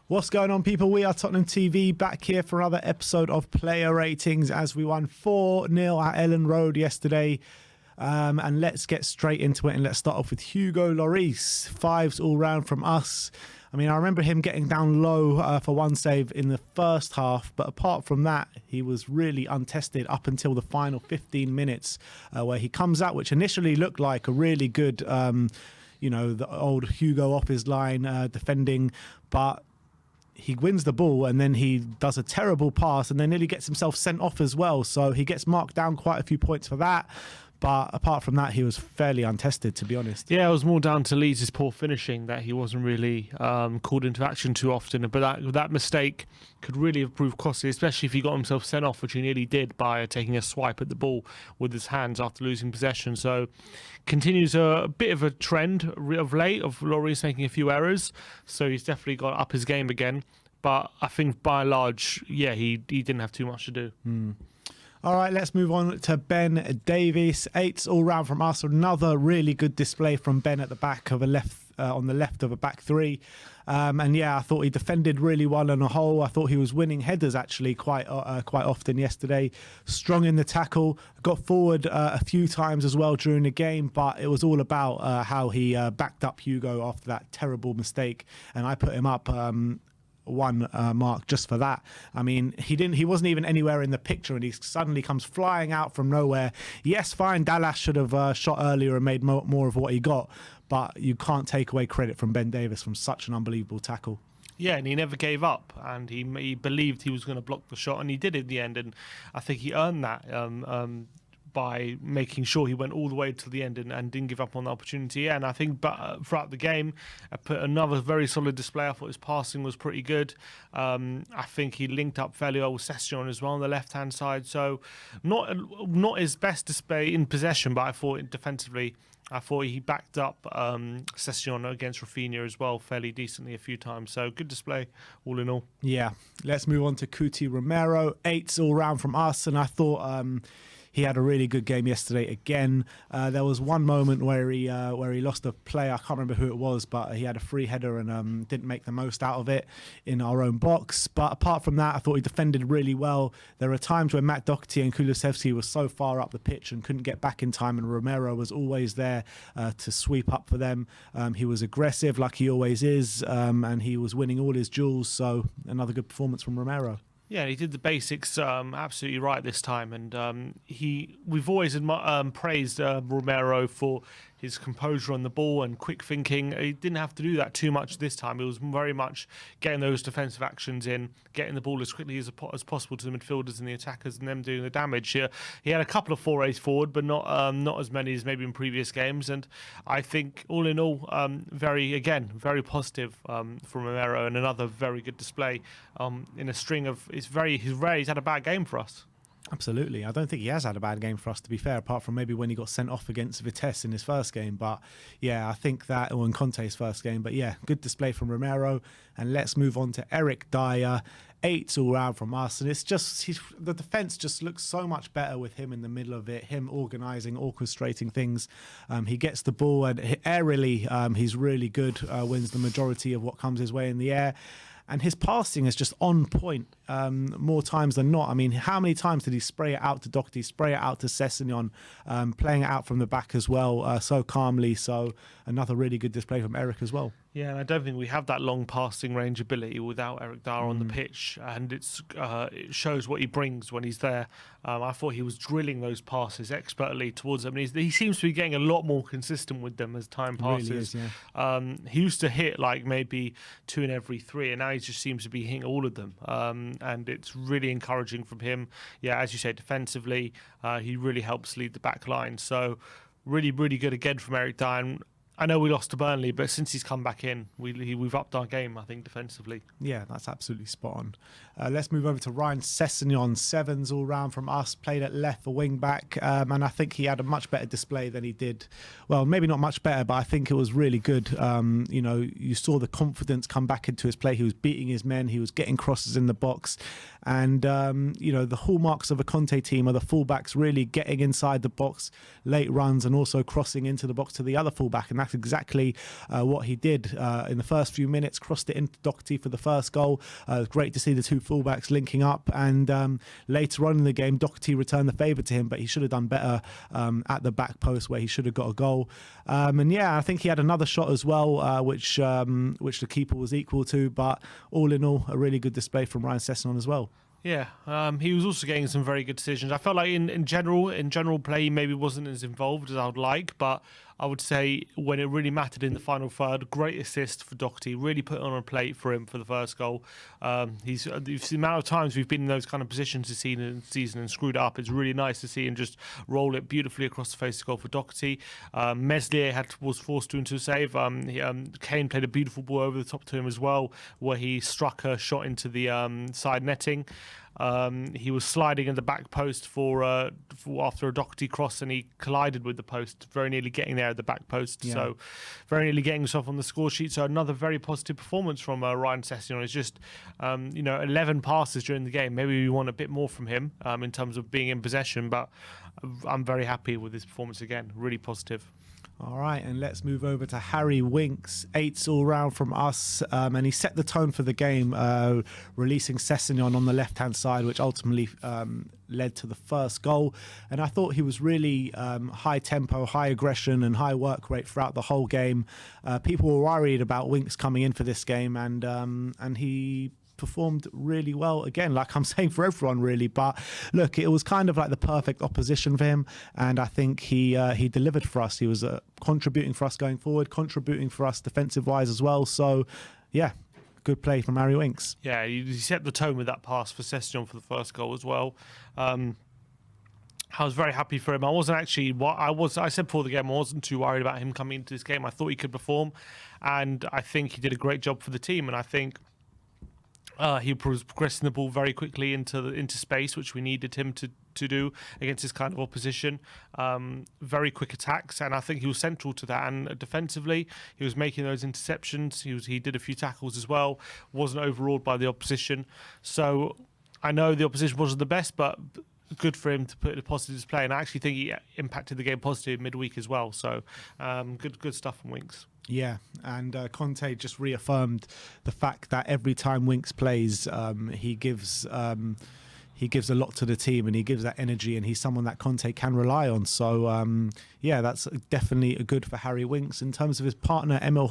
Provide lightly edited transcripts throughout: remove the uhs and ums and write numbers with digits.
What's going on, people? We are Tottenham TV, back here for another episode of Player Ratings as we won 4-0 at Ellen Road yesterday. And let's get straight into it, and let's start off with Hugo Lloris. 5s all round from us. I mean, I remember him getting down low for one save in the first half, but apart from that, he was really untested up until the final 15 minutes where he comes out, which initially looked like a really good, the old Hugo off his line defending, but he wins the ball and then he does a terrible pass and then nearly gets himself sent off as well. So he gets marked down quite a few points for that. But apart from that, he was fairly untested, to be honest. Yeah, it was more down to Leeds' poor finishing that he wasn't really called into action too often. But that mistake could really have proved costly, especially if he got himself sent off, which he nearly did by taking a swipe at the ball with his hands after losing possession. So continues a bit of a trend of late of Lloris making a few errors. So he's definitely got up his game again. But I think by and large, yeah, he didn't have too much to do. All right, let's move on to Ben Davies. 8s all round from us. Another really good display from Ben at the back of on the left of a back three. And yeah, I thought he defended really well on a whole. I thought he was winning headers actually quite often yesterday. Strong in the tackle. Got forward a few times as well during the game, but it was all about how he backed up Hugo after that terrible mistake. And I put him up one mark just for that. I mean, he wasn't even anywhere in the picture, and he suddenly comes flying out from nowhere. Yes, fine, Dallas should have shot earlier and made more of what he got, but you can't take away credit from Ben Davies from such an unbelievable tackle. Yeah, and he never gave up, and he believed he was going to block the shot, and he did in the end, and I think he earned that by making sure he went all the way to the end and didn't give up on the opportunity. Yeah, and I think throughout the game, I put another very solid display. I thought his passing was pretty good. I think he linked up fairly well with Session as well on the left-hand side. So not his best display in possession, but I thought defensively, he backed up Session against Rafinha as well fairly decently a few times. So good display all in all. Yeah, let's move on to Cuti Romero. 8s all round from us, and I thought he had a really good game yesterday again. There was one moment where he lost a player. I can't remember who it was, but he had a free header and didn't make the most out of it in our own box. But apart from that, I thought he defended really well. There were times where Matt Doherty and Kulusevski were so far up the pitch and couldn't get back in time, and Romero was always there to sweep up for them. He was aggressive like he always is, and he was winning all his duels. So another good performance from Romero. Yeah, he did the basics absolutely right this time, and we've always praised Romero for his composure on the ball and quick thinking. He didn't have to do that too much this time. It was very much getting those defensive actions in, getting the ball as quickly as possible to the midfielders and the attackers, and them doing the damage. He had a couple of forays forward, but not as many as maybe in previous games. And I think all in all, very positive from Romero, and another very good display in a string of. He's had a bad game for us. Absolutely. I don't think he has had a bad game for us, to be fair, apart from maybe when he got sent off against Vitesse in his first game. But yeah, I think that, or in Kante's first game. But yeah, good display from Romero. And let's move on to Eric Dier. 8s all round from us. And it's just, the defence just looks so much better with him in the middle of it, him organising, orchestrating things. He gets the ball, and aerially, he's really good, wins the majority of what comes his way in the air. And his passing is just on point more times than not. I mean, how many times did he spray it out to Doherty, spray it out to Sessegnon, playing it out from the back as well, so calmly. So another really good display from Eric as well. Yeah, and I don't think we have that long passing range ability without Eric Dier on the pitch, and it shows what he brings when he's there. I thought he was drilling those passes expertly towards them. He seems to be getting a lot more consistent with them as time passes. Really is, yeah. He used to hit like maybe 2 in every 3, and now he just seems to be hitting all of them. And it's really encouraging from him. Yeah, as you say, defensively, he really helps lead the back line. So really, really good again from Eric Dier. And I know we lost to Burnley, but since he's come back in, we've upped our game, I think, defensively. Yeah, that's absolutely spot on. Let's move over to Ryan Sessegnon. 7s all round from us, played at left for wing back, and I think he had a much better display than he did. Well, maybe not much better, but I think it was really good. You saw the confidence come back into his play. He was beating his men, he was getting crosses in the box, And, the hallmarks of a Kante team are the fullbacks really getting inside the box, late runs, and also crossing into the box to the other fullback. And that's exactly what he did in the first few minutes, crossed it into Doherty for the first goal. It was great to see the two fullbacks linking up. And later on in the game, Doherty returned the favour to him, but he should have done better at the back post where he should have got a goal. I think he had another shot as well, which the keeper was equal to. But all in all, a really good display from Ryan Sessegnon as well. Yeah, he was also getting some very good decisions. I felt like in general play, he maybe wasn't as involved as I would like, but I would say when it really mattered in the final third, great assist for Doherty, really put it on a plate for him for the first goal. The amount of times we've been in those kind of positions this season and screwed up, it's really nice to see him just roll it beautifully across the face of goal for Doherty. Meslier was forced into a save. Kane played a beautiful ball over the top to him as well, where he struck a shot into the side netting. He was sliding in the back post for after a Doherty cross, and he collided with the post, very nearly getting there at the back post. Yeah. So very nearly getting himself on the score sheet. So another very positive performance from Ryan Sessegnon. It's just 11 passes during the game. Maybe we want a bit more from him in terms of being in possession, but I'm very happy with his performance again. Really positive. All right, and let's move over to Harry Winks. 8s all round from us, and he set the tone for the game, releasing Sessegnon on the left-hand side, which ultimately led to the first goal. And I thought he was really high tempo, high aggression, and high work rate throughout the whole game. People were worried about Winks coming in for this game, and he performed really well again, like I'm saying for everyone really. But look, it was kind of like the perfect opposition for him, and I think he delivered for us. He was contributing for us going forward, contributing for us defensive wise as well. So yeah, good play from Harry Winks. Yeah, he set the tone with that pass for Sessegnon for the first goal as well. I was very happy for him. I wasn't actually I said before the game I wasn't too worried about him coming into this game. I thought he could perform, and I think he did a great job for the team. And I think he was progressing the ball very quickly into space, which we needed him to do against this kind of opposition. Very quick attacks, and I think he was central to that. And defensively, he was making those interceptions. He did a few tackles as well. Wasn't overawed by the opposition. So I know the opposition wasn't the best, but good for him to put a positive display. And I actually think he impacted the game positively midweek as well. So good stuff from Winks. Yeah, and Kante just reaffirmed the fact that every time Winks plays, he gives a lot to the team, and he gives that energy, and he's someone that Kante can rely on. So, that's definitely good for Harry Winks. In terms of his partner, Pierre-Emile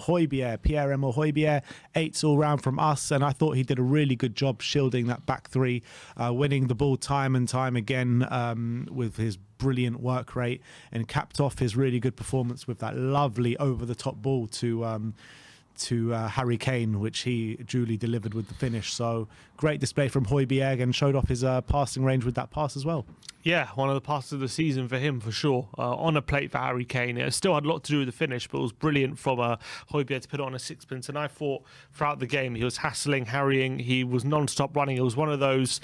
Højbjerg, 8s all round from us, and I thought he did a really good job shielding that back three, winning the ball time and time again with his brilliant work rate, and capped off his really good performance with that lovely over-the-top ball to Harry Kane, which he duly delivered with the finish. So great display from Højbjerg, and showed off his passing range with that pass as well. Yeah, one of the passes of the season for him, for sure. On a plate for Harry Kane. It still had a lot to do with the finish, but it was brilliant from Højbjerg to put it on a sixpence. And I thought throughout the game he was hassling, harrying, he was non-stop running. It was one of those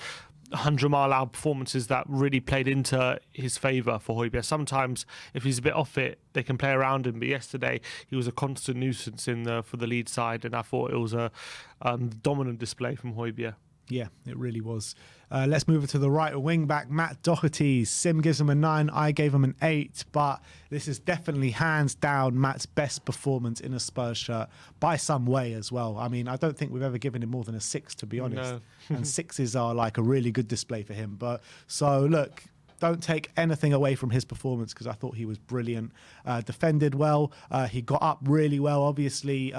100-mile-hour performances that really played into his favour for Højbjerg. Sometimes, if he's a bit off it, they can play around him. But yesterday, he was a constant nuisance for the Leeds side, and I thought it was a dominant display from Højbjerg. Yeah, it really was. Let's move to the right wing back, Matt Doherty. Sim gives him a 9. I gave him an 8. But this is definitely hands down Matt's best performance in a Spurs shirt by some way as well. I mean, I don't think we've ever given him more than a 6, to be honest. No. And 6s are like a really good display for him. But so look, don't take anything away from his performance, because I thought he was brilliant. Defended well. He got up really well, obviously,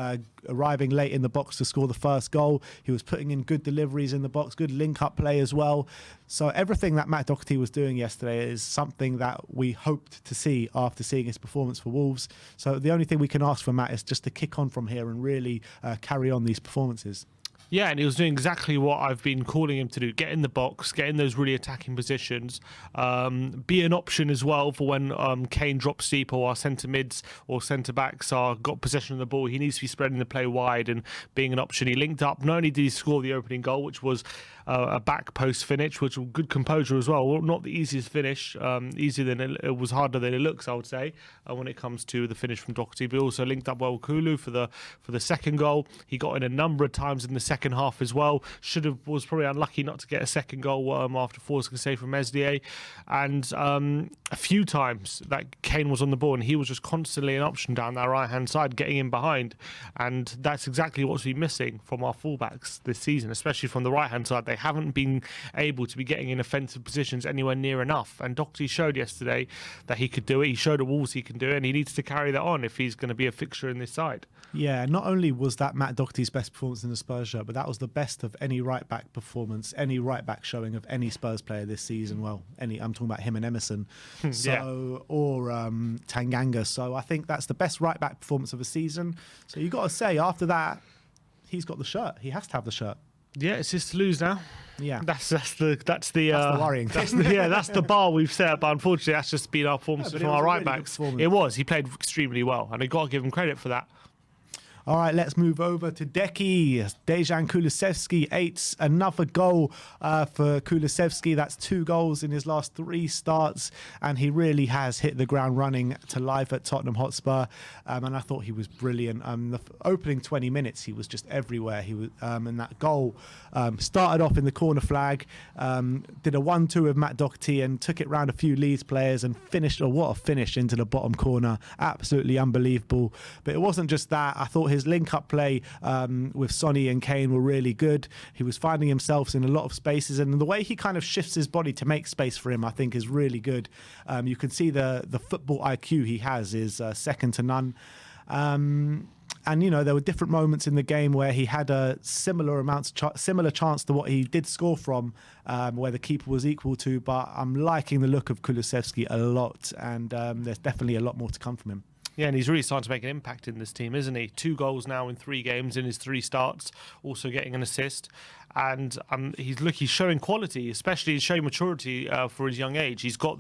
arriving late in the box to score the first goal. He was putting in good deliveries in the box, good link-up play as well. So everything that Matt Doherty was doing yesterday is something that we hoped to see after seeing his performance for Wolves. So the only thing we can ask for Matt is just to kick on from here and really carry on these performances. Yeah, and he was doing exactly what I've been calling him to do. Get in the box, get in those really attacking positions. Be an option as well for when Kane drops deep, or our centre mids or centre backs are got possession of the ball. He needs to be spreading the play wide and being an option. He linked up. Not only did he score the opening goal, which was a back post finish, which was good composure as well. Not the easiest finish, easier than it was harder than it looks, I would say, when it comes to the finish from Doherty. But also linked up well with Kulu for the second goal. He got in a number of times in the second half as well. Was probably unlucky not to get a second goal after forcing a save from Meslier. And a few times that Kane was on the ball and he was just constantly an option down that right-hand side, getting in behind. And that's exactly what's been missing from our fullbacks this season, especially from the right-hand side. They haven't been able to be getting in offensive positions anywhere near enough. And Doherty showed yesterday that he could do it. He showed at Wolves he can do it, and he needs to carry that on if he's going to be a fixture in this side. Yeah, not only was that Matt Doherty's best performance in the Spurs shirt, but that was the best of any right-back performance, any right-back showing of any Spurs player this season. Well, I'm talking about him and Emerson, or Tanganga. So I think that's the best right-back performance of the season. So you got to say, after that, he's got the shirt. He has to have the shirt. Yeah, it's just to lose now. Yeah, that's the worrying. That's the bar we've set. But unfortunately, that's just been our performance from our right backs. It was. He played extremely well, and I got to give him credit for that. All right, let's move over to Decky. Dejan Kulusevski, 8. Another goal for Kulusevski. That's 2 goals in his last 3 starts, and he really has hit the ground running to life at Tottenham Hotspur. And I thought he was brilliant. The opening 20 minutes, he was just everywhere. He was, and that goal started off in the corner flag, did a 1-2 with Matt Doherty, and took it round a few Leeds players and finished. Oh, what a finish into the bottom corner! Absolutely unbelievable. But it wasn't just that. I thought his link-up play with Sonny and Kane were really good. He was finding himself in a lot of spaces, and the way he kind of shifts his body to make space for him, I think, is really good. You can see the football IQ he has is second to none. And, you know, there were different moments in the game where he had a similar chance to what he did score from, where the keeper was equal to. But I'm liking the look of Kulusevski a lot, and there's definitely a lot more to come from him. Yeah, and he's really starting to make an impact in this team, isn't he? 2 goals now in 3 games in his 3 starts, also getting an assist. And he's showing quality, especially he's showing maturity for his young age. He's got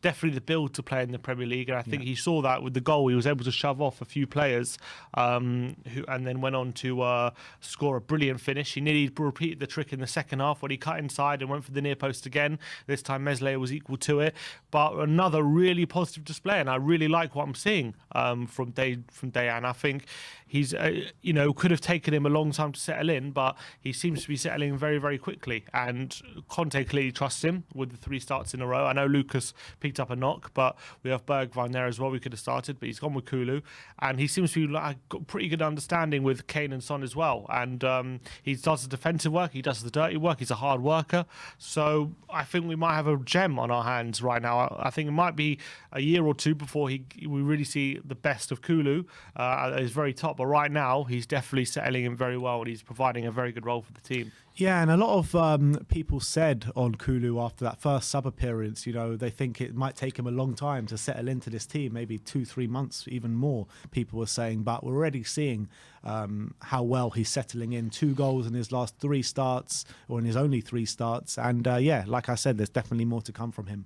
definitely the build to play in the Premier League, and I think he saw that with the goal. He was able to shove off a few players, and then went on to score a brilliant finish. He nearly repeated the trick in the second half when he cut inside and went for the near post again. This time Meslier was equal to it, but another really positive display, and I really like what I'm seeing from Dejan. I think he's could have taken him a long time to settle in, but he seems to be settling very, very quickly. And Kante clearly trusts him with the 3 starts in a row. I know Lucas picked up a knock, but we have Bergwijn there as well. We could have started, but he's gone with Kulu, and he seems to be got pretty good understanding with Kane and Son as well. And he does the defensive work, he does the dirty work. He's a hard worker. So I think we might have a gem on our hands right now. I think it might be a year or 2 before we really see the best of Kulu at his very top. But right now, he's definitely settling in very well, and he's providing a very good role for the team. Yeah, and a lot of people said on Kulu after that first sub appearance, they think it might take him a long time to settle into this team, maybe 2-3 months, even more, people were saying. But we're already seeing how well he's settling in. 2 goals in his last 3 starts, or in his only 3 starts. And like I said, there's definitely more to come from him.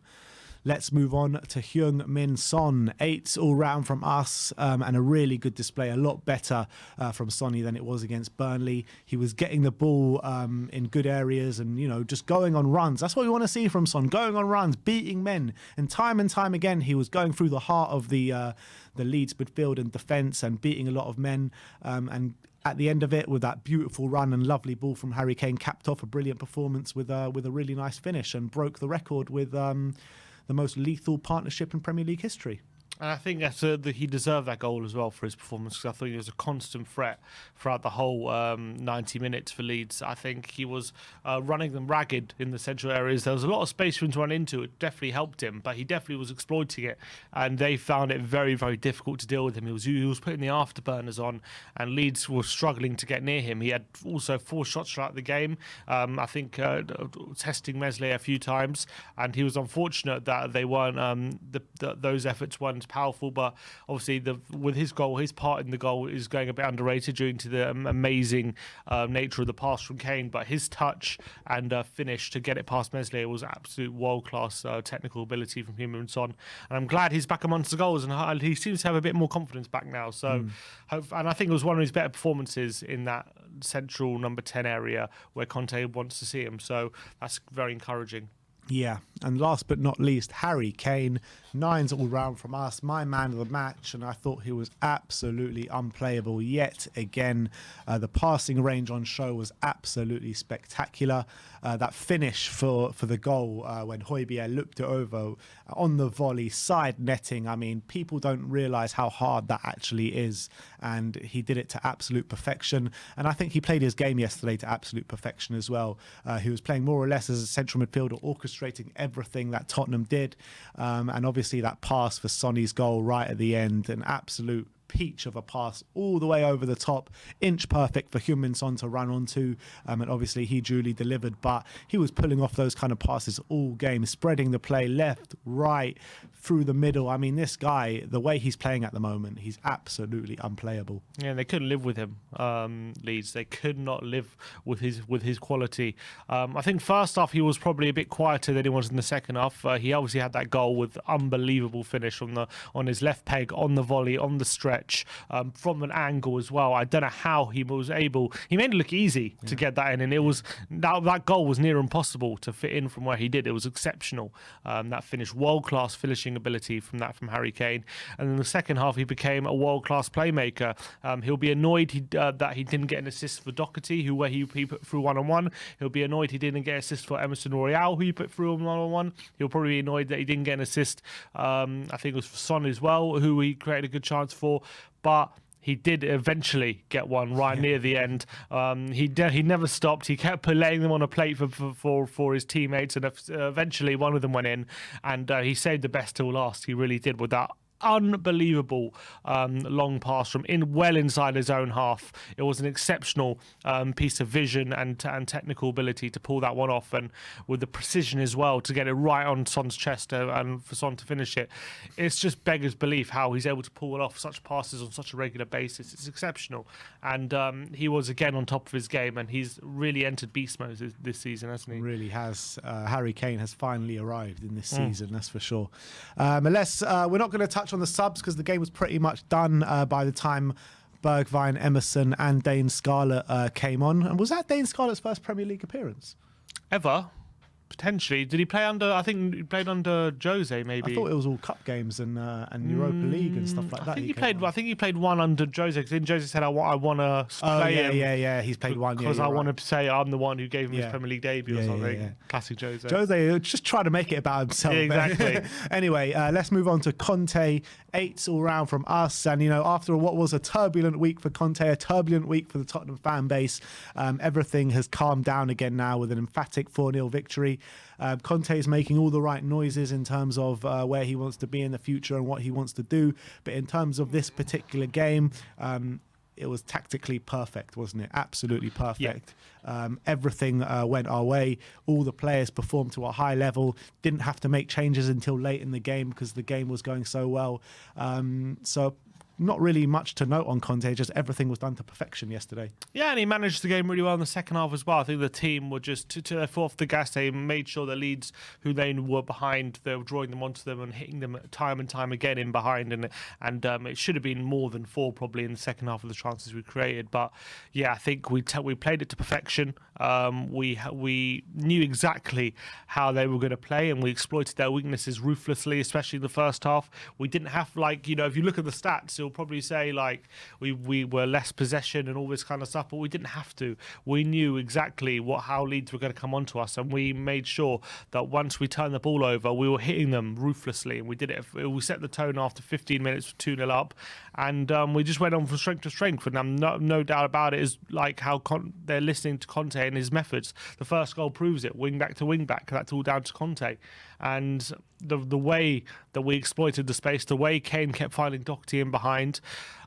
Let's move on to Heung-min Son. 8 all round from us, and a really good display, a lot better from Sonny than it was against Burnley. He was getting the ball in good areas and, just going on runs. That's what we want to see from Son, going on runs, beating men. And time again, he was going through the heart of the Leeds midfield and defence and beating a lot of men. And at the end of it, with that beautiful run and lovely ball from Harry Kane, capped off a brilliant performance with a really nice finish and broke the record with the most lethal partnership in Premier League history. And I think he deserved that goal as well for his performance, because I thought he was a constant threat throughout the whole 90 minutes for Leeds. I think he was running them ragged in the central areas. There was a lot of space for him to run into. It definitely helped him, but he definitely was exploiting it, and they found it very, very difficult to deal with him. He was putting the afterburners on, and Leeds were struggling to get near him. He had also 4 shots throughout the game, I think testing Meslier a few times, and he was unfortunate that they weren't those efforts weren't powerful. But obviously with his goal, his part in the goal is going a bit underrated due to the amazing nature of the pass from Kane, but his touch and finish to get it past Meslier was absolute world-class technical ability from him and Son, and I'm glad he's back amongst the goals, and he seems to have a bit more confidence back now. So and I think it was one of his better performances in that central number 10 area where Kante wants to see him, so that's very encouraging. Yeah, and last but not least, Harry Kane, 9s all round from us, my man of the match, and I thought he was absolutely unplayable yet again. The passing range on show was absolutely spectacular. That finish for the goal when Højbjerg looked it over on the volley, side netting. I mean, people don't realise how hard that actually is, and he did it to absolute perfection. And I think he played his game yesterday to absolute perfection as well. He was playing more or less as a central midfielder, orchestrating everything that Tottenham did. And obviously that pass for Sonny's goal right at the end, an absolute peach of a pass all the way over the top, inch perfect for Heung-min Son to run onto, and obviously he duly delivered, but he was pulling off those kind of passes all game, spreading the play left, right, through the middle. I mean, this guy, the way he's playing at the moment, he's absolutely unplayable. Yeah, they couldn't live with him, Leeds. They could not live with his quality. I think first half he was probably a bit quieter than he was in the second half. He obviously had that goal with unbelievable finish on his left peg, on the volley, on the stretch, from an angle as well. I don't know how he was able. He made it look easy to get that in, and it was that goal was near impossible to fit in from where he did. It was exceptional. That finish, world-class finishing ability from Harry Kane. And in the second half, he became a world-class playmaker. He'll be annoyed that he didn't get an assist for Doherty, where he put through one-on-one. He'll be annoyed he didn't get an assist for Emerson Royale, who he put through one-on-one. He'll probably be annoyed that he didn't get an assist. I think it was for Son as well, who he created a good chance for. But he did eventually get one right near the end. He never stopped. He kept laying them on a plate for his teammates, and eventually one of them went in, and he saved the best till last. He really did, with that unbelievable long pass from well inside his own half. It was an exceptional piece of vision and technical ability to pull that one off, and with the precision as well to get it right on Son's chest and for Son to finish it. It's just beggars belief how he's able to pull off such passes on such a regular basis. It's exceptional, and he was again on top of his game, and he's really entered beast mode this season, hasn't he? Really has. Harry Kane has finally arrived in this season, that's for sure. Unless we're not going to touch on the subs because the game was pretty much done by the time Bergwijn, Emerson and Dane Scarlett came on. And was that Dane Scarlett's first Premier League appearance? Ever? Potentially. Did he play under? I think he played under Jose. Maybe. I thought it was all cup games and Europa League and stuff like that. I think he played one under Jose. Because then Jose said, "I want to play him." Yeah. He's played one because I want to say I'm the one who gave him his Premier League debut or something. Yeah. Classic Jose. Jose just trying to make it about himself. Yeah, exactly. Anyway, let's move on to Kante. 8s all round from us, and after what was a turbulent week for Kante, a turbulent week for the Tottenham fan base, everything has calmed down again now with an emphatic 4-0 victory. Conte is making all the right noises in terms of where he wants to be in the future and what he wants to do. But in terms of this particular game, it was tactically perfect, wasn't it? Absolutely perfect. Yeah. Everything went our way. All the players performed to a high level. Didn't have to make changes until late in the game because the game was going so well. So not really much to note on Conte, just everything was done to perfection yesterday. Yeah, and he managed the game really well in the second half as well. I think the team were just to off the gas. They made sure the Leeds, who they were behind, they were drawing them onto them and hitting them time and time again in behind. And it should have been more than 4 probably in the second half of the chances we created. But yeah, I think we played it to perfection. We knew exactly how they were going to play, and we exploited their weaknesses ruthlessly, especially in the first half. We didn't have if you look at the stats, it'll probably say we were less possession and all this kind of stuff, but we didn't have to. We knew exactly how Leeds were going to come onto us, and we made sure that once we turned the ball over, we were hitting them ruthlessly, and we did it. We set the tone after 15 minutes, 2-0 up, and we just went on from strength to strength. And no doubt about it is how they're listening to Conte and his methods. The first goal proves it. Wing back to wing back. That's all down to Conte. And the way that we exploited the space, the way Kane kept finding Doherty in behind,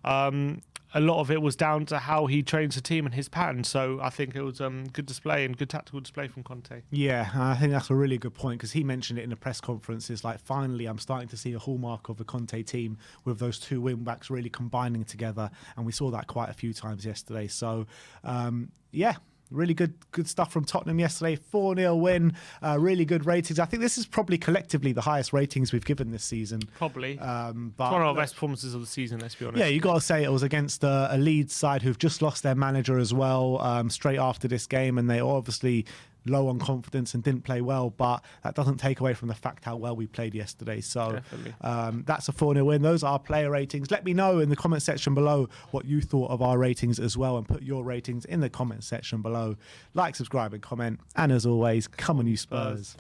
a lot of it was down to how he trains the team and his pattern. So I think it was good display and good tactical display from Conte. Yeah, I think that's a really good point because he mentioned it in the press conference. It's finally I'm starting to see a hallmark of the Conte team with those 2 wing-backs really combining together. And we saw that quite a few times yesterday. So, yeah. Really good stuff from Tottenham yesterday. 4-0 win. Really good ratings. I think this is probably collectively the highest ratings we've given this season. Probably. But it's one of our best performances of the season, let's be honest. Yeah, you got to say it was against a Leeds side who've just lost their manager as well straight after this game, and they obviously low on confidence and didn't play well, but that doesn't take away from the fact how well we played yesterday. So that's a 4-0 win. Those are our player ratings. Let me know in the comment section below what you thought of our ratings as well, and put your ratings in the comment section below. Like, subscribe and comment, and as always, come on you Spurs.